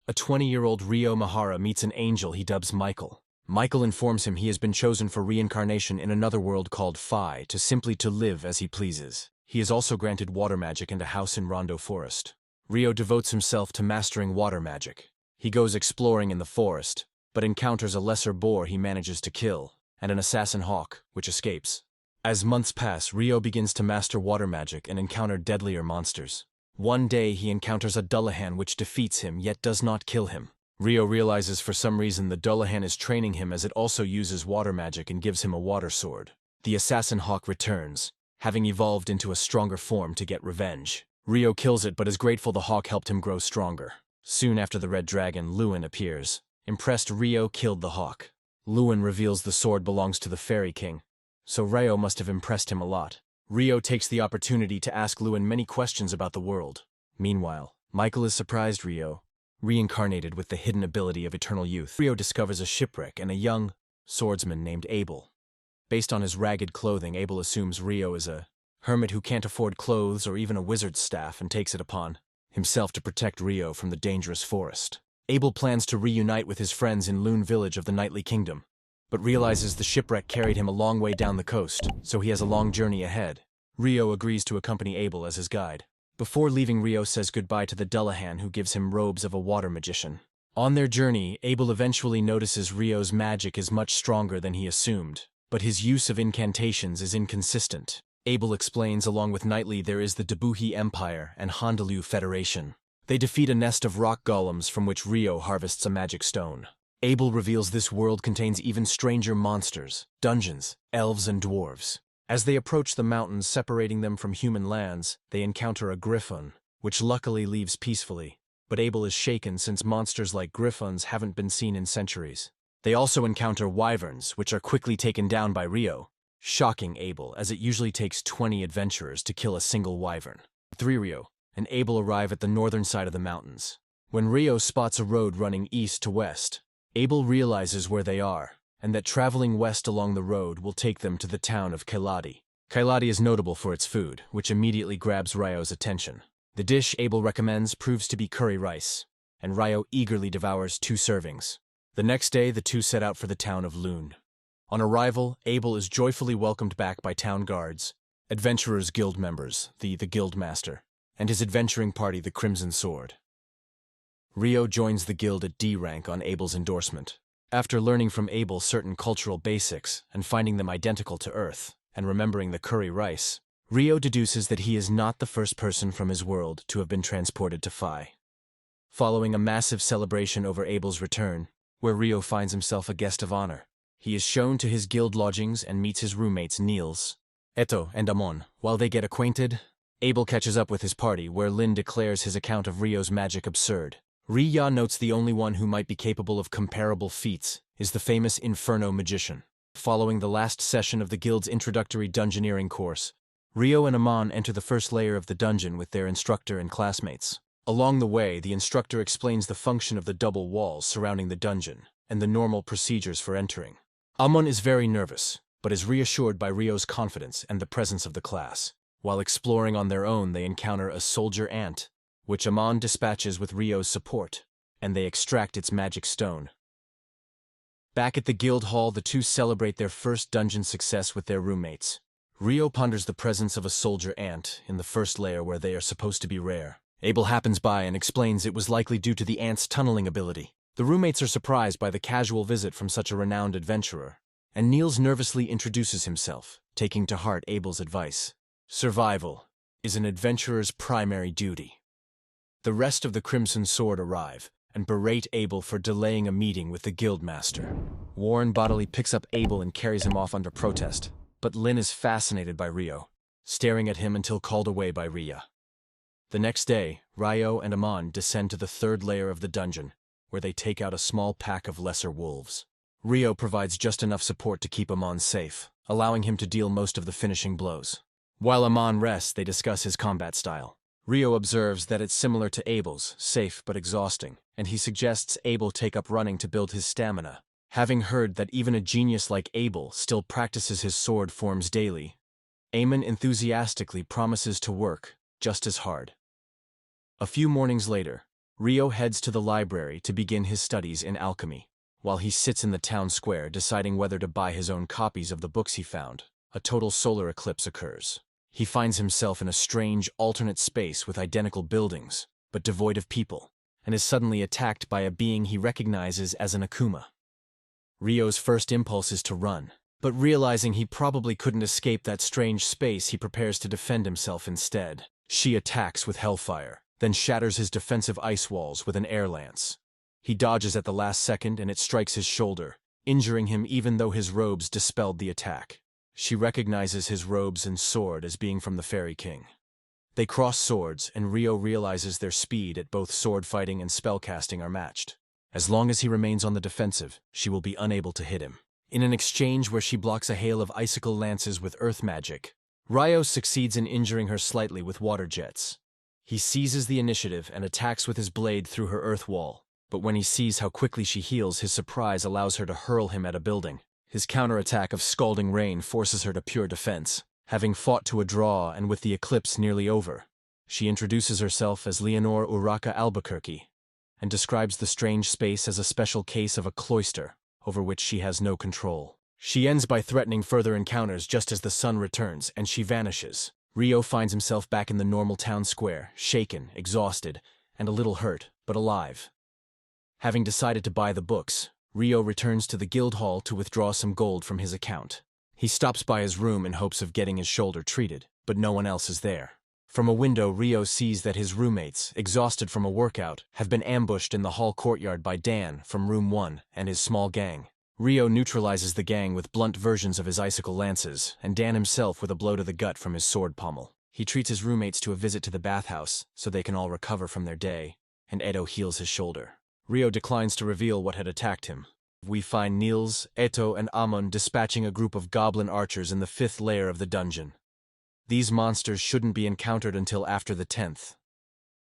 A 20-year-old Ryo Mahara meets an angel he dubs Michael. Michael informs him he has been chosen for reincarnation in another world called Phi to live as he pleases. He is also granted water magic and a house in Rondo Forest. Ryo devotes himself to mastering water magic. He goes exploring in the forest, but encounters a lesser boar he manages to kill, and an assassin hawk, which escapes. As months pass, Ryo begins to master water magic and encounter deadlier monsters. One day he encounters a Dullahan which defeats him yet does not kill him. Ryo realizes for some reason the Dullahan is training him as it also uses water magic and gives him a water sword. The assassin hawk returns, having evolved into a stronger form to get revenge. Ryo kills it but is grateful the hawk helped him grow stronger. Soon after the red dragon, Lewin appears. Impressed, Ryo killed the hawk. Lewin reveals the sword belongs to the Fairy King, so Ryo must have impressed him a lot. Ryo takes the opportunity to ask Lewin many questions about the world. Meanwhile, Michael is surprised Ryo, reincarnated with the hidden ability of eternal youth. Ryo discovers a shipwreck and a young swordsman named Abel. Based on his ragged clothing, Abel assumes Ryo is a hermit who can't afford clothes or even a wizard's staff and takes it upon himself to protect Ryo from the dangerous forest. Abel plans to reunite with his friends in Loon Village of the Knightly Kingdom, but realizes the shipwreck carried him a long way down the coast, so he has a long journey ahead. Ryo agrees to accompany Abel as his guide. Before leaving, Ryo says goodbye to the Dullahan who gives him robes of a water magician. On their journey, Abel eventually notices Ryo's magic is much stronger than he assumed, but his use of incantations is inconsistent. Abel explains along with Knightley there is the Debuhi Empire and Hondalu Federation. They defeat a nest of rock golems from which Ryo harvests a magic stone. Abel reveals this world contains even stranger monsters, dungeons, elves and dwarves. As they approach the mountains separating them from human lands, they encounter a griffon, which luckily leaves peacefully. But Abel is shaken since monsters like griffons haven't been seen in centuries. They also encounter wyverns, which are quickly taken down by Ryo, shocking Abel as it usually takes 20 adventurers to kill a single wyvern. Ryo and Abel arrive at the northern side of the mountains. When Ryo spots a road running east to west, Abel realizes where they are, and that traveling west along the road will take them to the town of Kailadi. Kailadi is notable for its food, which immediately grabs Ryo's attention. The dish Abel recommends proves to be curry rice, and Ryo eagerly devours 2 servings. The next day, the two set out for the town of Loon. On arrival, Abel is joyfully welcomed back by town guards, Adventurers Guild members, the Guild Master, and his adventuring party, the Crimson Sword. Ryo joins the guild at D rank on Abel's endorsement. After learning from Abel certain cultural basics and finding them identical to Earth, and remembering the curry rice, Ryo deduces that he is not the first person from his world to have been transported to Phi. Following a massive celebration over Abel's return, where Ryo finds himself a guest of honor, he is shown to his guild lodgings and meets his roommates Niels, Eto, and Amon. While they get acquainted, Abel catches up with his party, where Lin declares his account of Ryo's magic absurd. Ryo notes the only one who might be capable of comparable feats is the famous Inferno magician. Following the last session of the guild's introductory dungeoneering course, Ryo and Amon enter the first layer of the dungeon with their instructor and classmates. Along the way, the instructor explains the function of the double walls surrounding the dungeon and the normal procedures for entering. Amon is very nervous, but is reassured by Ryo's confidence and the presence of the class. While exploring on their own, they encounter a soldier ant, which Amon dispatches with Ryo's support, and they extract its magic stone. Back at the guild hall, the two celebrate their first dungeon success with their roommates. Ryo ponders the presence of a soldier ant in the first layer where they are supposed to be rare. Abel happens by and explains it was likely due to the ant's tunneling ability. The roommates are surprised by the casual visit from such a renowned adventurer, and Niels nervously introduces himself, taking to heart Abel's advice. Survival is an adventurer's primary duty. The rest of the Crimson Sword arrive and berate Abel for delaying a meeting with the Guildmaster. Warren bodily picks up Abel and carries him off under protest, but Lin is fascinated by Ryo, staring at him until called away by Ryo. The next day, Ryo and Amon descend to the third layer of the dungeon, where they take out a small pack of lesser wolves. Ryo provides just enough support to keep Amon safe, allowing him to deal most of the finishing blows. While Amon rests, they discuss his combat style. Ryo observes that it's similar to Abel's, safe but exhausting, and he suggests Abel take up running to build his stamina. Having heard that even a genius like Abel still practices his sword forms daily, Amon enthusiastically promises to work just as hard. A few mornings later, Ryo heads to the library to begin his studies in alchemy. While he sits in the town square deciding whether to buy his own copies of the books he found, a total solar eclipse occurs. He finds himself in a strange, alternate space with identical buildings, but devoid of people, and is suddenly attacked by a being he recognizes as an Akuma. Ryo's first impulse is to run, but realizing he probably couldn't escape that strange space, he prepares to defend himself instead. She attacks with hellfire, then shatters his defensive ice walls with an air lance. He dodges at the last second and it strikes his shoulder, injuring him even though his robes dispelled the attack. She recognizes his robes and sword as being from the Fairy King. They cross swords, and Ryo realizes their speed at both sword fighting and spellcasting are matched. As long as he remains on the defensive, she will be unable to hit him. In an exchange where she blocks a hail of icicle lances with earth magic, Ryo succeeds in injuring her slightly with water jets. He seizes the initiative and attacks with his blade through her earth wall, but when he sees how quickly she heals, his surprise allows her to hurl him at a building. His counterattack of scalding rain forces her to pure defense. Having fought to a draw and with the eclipse nearly over, she introduces herself as Leonore Uraka Albuquerque and describes the strange space as a special case of a cloister over which she has no control. She ends by threatening further encounters just as the sun returns and she vanishes. Ryo finds himself back in the normal town square, shaken, exhausted, and a little hurt, but alive. Having decided to buy the books, Ryo returns to the guild hall to withdraw some gold from his account. He stops by his room in hopes of getting his shoulder treated, but no one else is there. From a window, Ryo sees that his roommates, exhausted from a workout, have been ambushed in the hall courtyard by Dan from room 1 and his small gang. Ryo neutralizes the gang with blunt versions of his icicle lances, and Dan himself with a blow to the gut from his sword pommel. He treats his roommates to a visit to the bathhouse so they can all recover from their day, and Edo heals his shoulder. Ryo declines to reveal what had attacked him. We find Niels, Eto, and Amon dispatching a group of goblin archers in the 5th layer of the dungeon. These monsters shouldn't be encountered until after the 10th.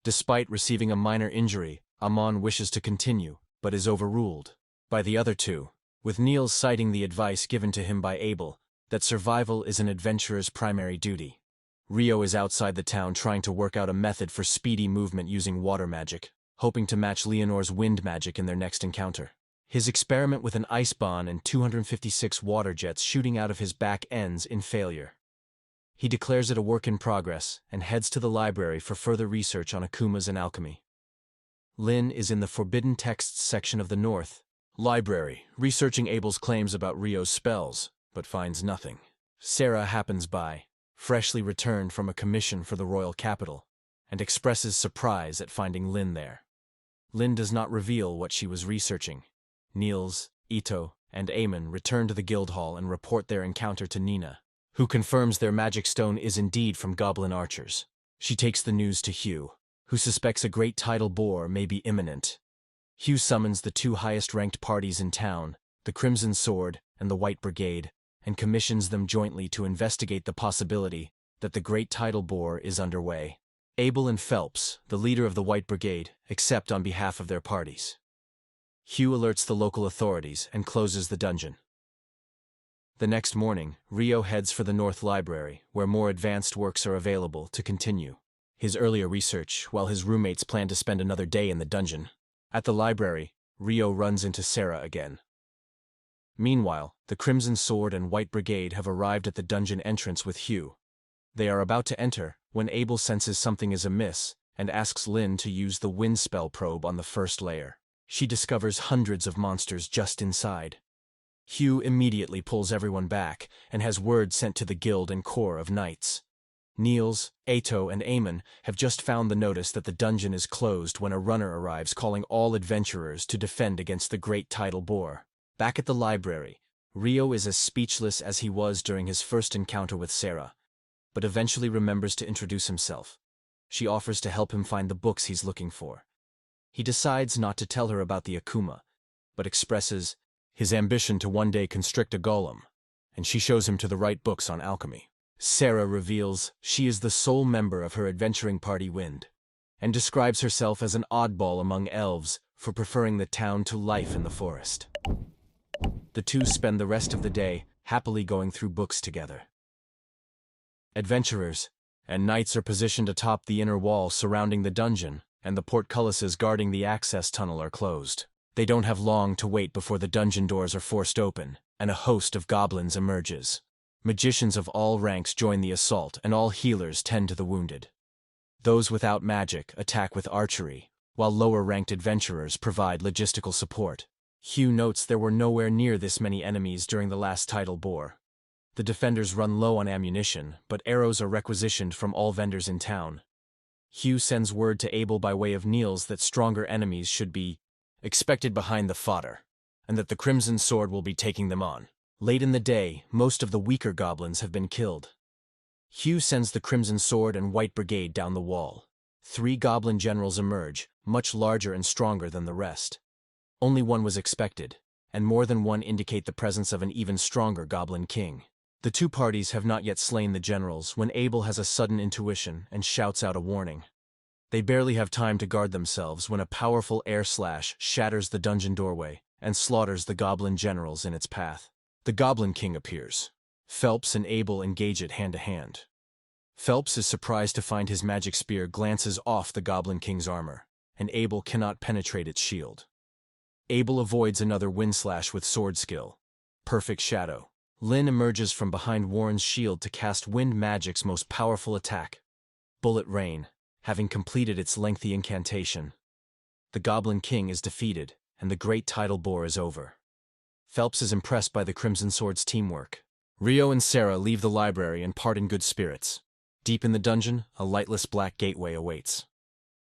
Despite receiving a minor injury, Amon wishes to continue, but is overruled by the other two, with Niels citing the advice given to him by Abel, that survival is an adventurer's primary duty. Ryo is outside the town trying to work out a method for speedy movement using water magic, hoping to match Leonore's wind magic in their next encounter. His experiment with an ice bomb and 256 water jets shooting out of his back ends in failure. He declares it a work in progress and heads to the library for further research on Akumas and alchemy. Lin is in the Forbidden Texts section of the North Library, researching Abel's claims about Ryo's spells, but finds nothing. Sarah happens by, freshly returned from a commission for the royal capital, and expresses surprise at finding Lin there. Lin does not reveal what she was researching. Niels, Ito, and Eamon return to the guild hall and report their encounter to Nina, who confirms their magic stone is indeed from goblin archers. She takes the news to Hugh, who suspects a great tidal boar may be imminent. Hugh summons the 2 highest-ranked parties in town, the Crimson Sword and the White Brigade, and commissions them jointly to investigate the possibility that the great tidal boar is underway. Abel and Phelps, the leader of the White Brigade, accept on behalf of their parties. Hugh alerts the local authorities and closes the dungeon. The next morning, Ryo heads for the North Library, where more advanced works are available to continue his earlier research, while his roommates plan to spend another day in the dungeon. At the library, Ryo runs into Sarah again. Meanwhile, the Crimson Sword and White Brigade have arrived at the dungeon entrance with Hugh. They are about to enter when Abel senses something is amiss and asks Lin to use the wind spell probe on the 1st layer. She discovers hundreds of monsters just inside. Hugh immediately pulls everyone back and has word sent to the guild and corps of knights. Niels, Ato, and Eamon have just found the notice that the dungeon is closed when a runner arrives calling all adventurers to defend against the great tidal boar. Back at the library, Ryo is as speechless as he was during his first encounter with Sarah, but eventually remembers to introduce himself. She offers to help him find the books he's looking for. He decides not to tell her about the Akuma, but expresses his ambition to one day constrict a golem, and she shows him to the right books on alchemy. Sarah reveals she is the sole member of her adventuring party Wind, and describes herself as an oddball among elves for preferring the town to life in the forest. The two spend the rest of the day happily going through books together. Adventurers and knights are positioned atop the inner wall surrounding the dungeon, and the portcullises guarding the access tunnel are closed. They don't have long to wait before the dungeon doors are forced open, and a host of goblins emerges. Magicians of all ranks join the assault, and all healers tend to the wounded. Those without magic attack with archery, while lower-ranked adventurers provide logistical support. Hugh notes there were nowhere near this many enemies during the last title boar. The defenders run low on ammunition, but arrows are requisitioned from all vendors in town. Hugh sends word to Abel by way of Niels that stronger enemies should be expected behind the fodder, and that the Crimson Sword will be taking them on. Late in the day, most of the weaker goblins have been killed. Hugh sends the Crimson Sword and White Brigade down the wall. 3 goblin generals emerge, much larger and stronger than the rest. Only one was expected, and more than one indicate the presence of an even stronger goblin king. The 2 parties have not yet slain the generals when Abel has a sudden intuition and shouts out a warning. They barely have time to guard themselves when a powerful air slash shatters the dungeon doorway and slaughters the goblin generals in its path. The Goblin King appears. Phelps and Abel engage it hand to hand. Phelps is surprised to find his magic spear glances off the Goblin King's armor, and Abel cannot penetrate its shield. Abel avoids another wind slash with sword skill. Perfect shadow. Lynn emerges from behind Warren's shield to cast Wind Magic's most powerful attack, Bullet Rain, having completed its lengthy incantation. The Goblin King is defeated, and the great title boar is over. Phelps is impressed by the Crimson Sword's teamwork. Rio and Sarah leave the library and part in good spirits. Deep in the dungeon, a lightless black gateway awaits.